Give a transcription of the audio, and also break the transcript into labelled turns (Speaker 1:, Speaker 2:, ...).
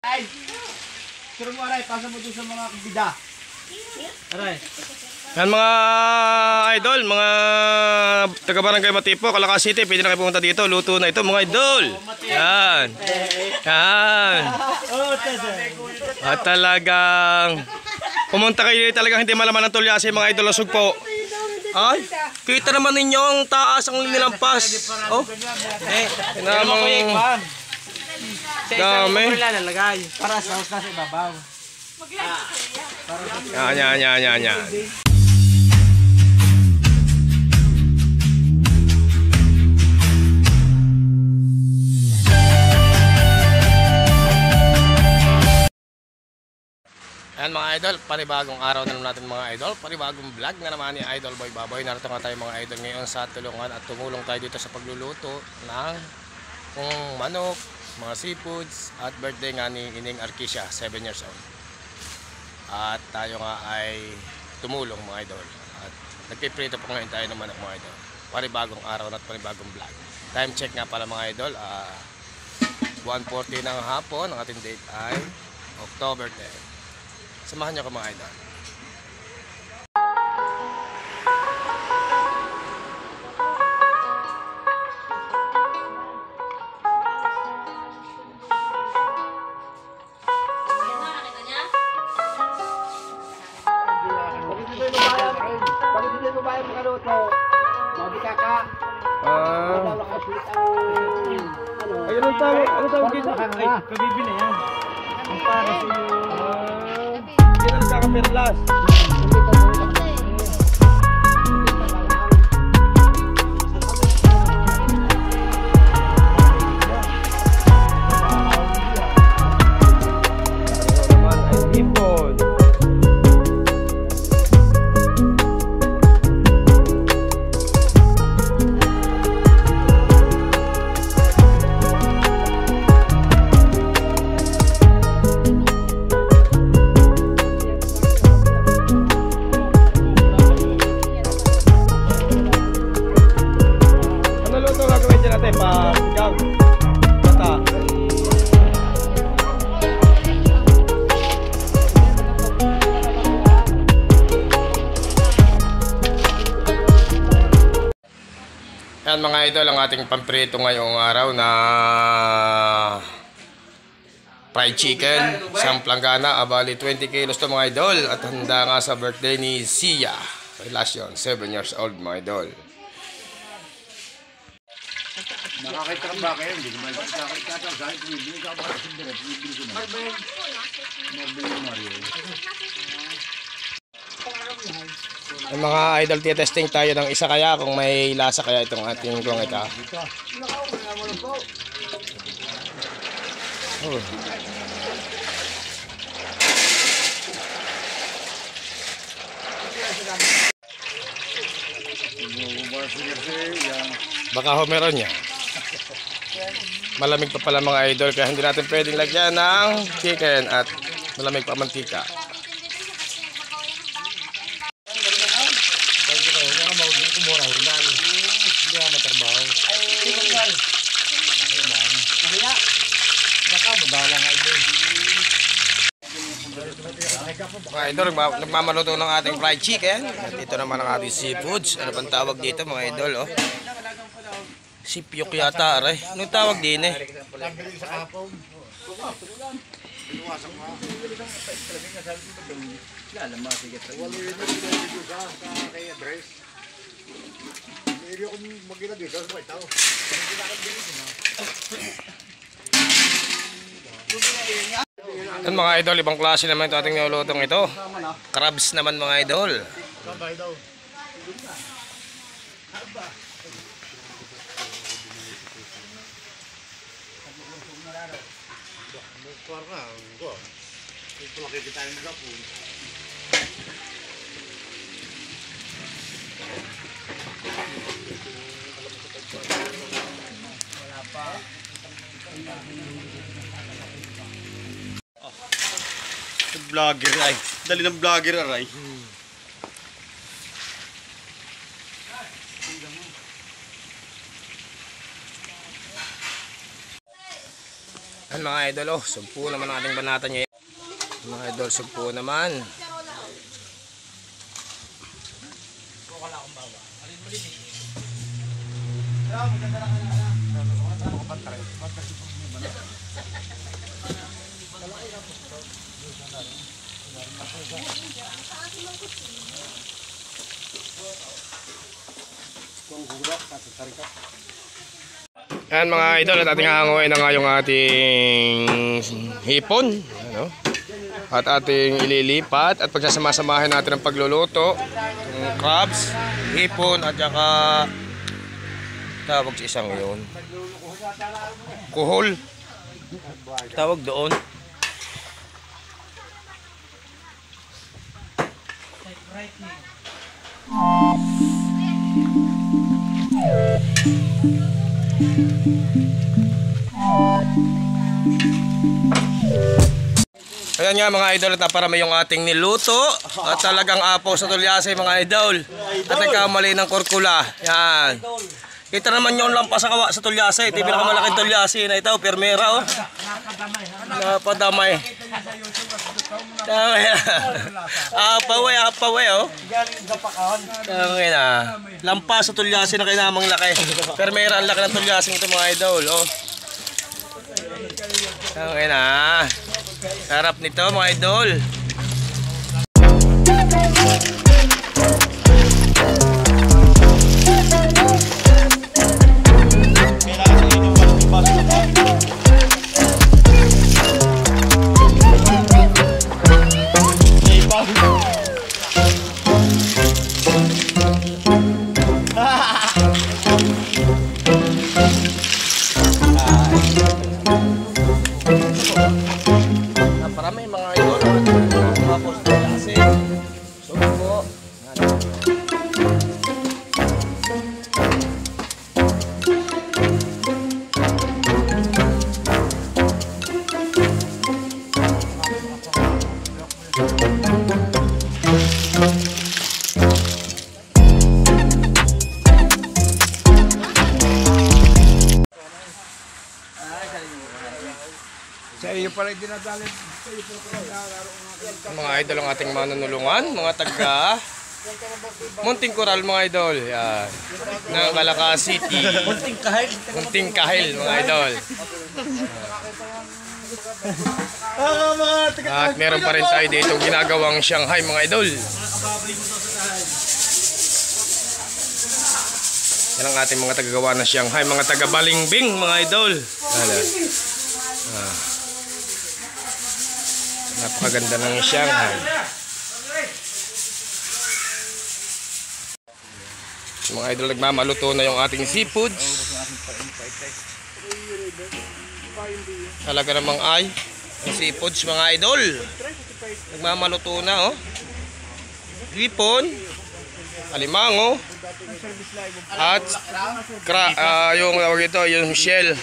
Speaker 1: Ay! Suro mo aray, pasa mo doon sa mga bida. Aray.
Speaker 2: Yan mga idol, mga taga-barangay Matipo, Calacas City, pwede na kayo pumunta dito, luto na ito mga idol. Yan. Yan. At talagang pumunta kayo talagang hindi malaman ng tulyasi mga idol, lusog po. Ay, kita naman ninyo ang taas ang nilampas. Oh. Namang dami.
Speaker 1: Para sa sa ibabaw.
Speaker 2: Yan. Ayan mga idol, panibagong araw na naman natin mga idol, panibagong vlog na naman ni Idol Boy Baboy. Narito nga tayo mga idol ngayon sa tulungan at tumulong tayo dito sa pagluluto ng manok, mga seafoods at birthday nga ni Ining Arquisia, 7 years old. At tayo nga ay tumulong mga idol at nagpiprito po ngayon tayo ng manok mga idol. Panibagong araw at panibagong vlog. Time check nga pala mga idol, 1:40 ng hapon. Ang ating date ay October 10. Samahan niyo ko mga idol.
Speaker 1: Bakit hindi mo bayang makaluto? Mga kaka.
Speaker 2: Ayun ang tawag, ano tawag dito?
Speaker 1: Ay, kabibi na yan. Ang para sa iyo.
Speaker 2: Yan ang kakaperlas. Yan mga idol, ang ating pamprito ngayong araw na fried chicken, isang planggana, abali 20 kilos to mga idol. At handa nga sa birthday ni Sia Relasyon, 7 years old mga idol.
Speaker 1: Nakakita ka ba kayo? Hindi naman nakakita ka. Kahit bibili ka ba? Bibili ko na. Mabili Mario.
Speaker 2: Yung mga idol, testing tayo ng isa kaya kung may lasa kaya itong ating gong ito. Oh. Baka ho meron niya. Malamig pa pala mga idol kaya hindi natin pwedeng lagyan ng chicken at malamig pa mantika. Mga idol, nagmamaluto ng ating fried chicken. At ito naman ang ating seafoods. Ano pang tawag dito mga idol? Oh? Sipyok yata, aray. Anong tawag din eh? Yan mga idol, ibang klase naman ito ating nilulutong ito. Crabs naman mga idol.
Speaker 3: Vlogger ay. Dali ng vlogger aray.
Speaker 2: Yan mga idol, oh, sugpo naman ang ating banata niya. Mga idol, sugpo naman. Yan mga idol, at ating hanguin na nga yung ating hipon, ano? At ating ililipat at pagsasama-samahin natin ang pagluluto, yung crabs, hipon at saka tawag sa isang yun, kuhol, tawag doon. Ayan nga mga idol, at naparami yung ating niluto at talagang apo sa tulyase mga idol. At nagkamali ng kurkula. Yan. Kita naman yung lampas sa tulyase. Ito yung pinakamalaking tulyase na ito, permera oh. Napadamay. Apaway oh. Tangin na. Lampas sa tulyase na kinamang laki. Permera ang laki ng tulyase ito mga idol oh. Tangin na. Sarap nito mga idol. Naparami mga idol, mga posto kasi sugpo.
Speaker 1: Sa iyo pala dinadali.
Speaker 2: Mga idol ang ating manunulungan, mga taga Munting Coral mga idol. Yan. Ng Calacas City. Munting Kahil mga idol. At meron pa rin tayo dito ginagawang Shanghai mga idol. Yan ang ating mga tagagawa ng Shanghai, mga taga Balingbing mga idol. Napakaganda ng Shanghai. Mga idol, nagmamaluto na yung ating seafoods. Talaga namang ay yung seafoods mga idol. Nagmamaluto na oh. Hipon, alimango, at yung tawag ito, yung shell.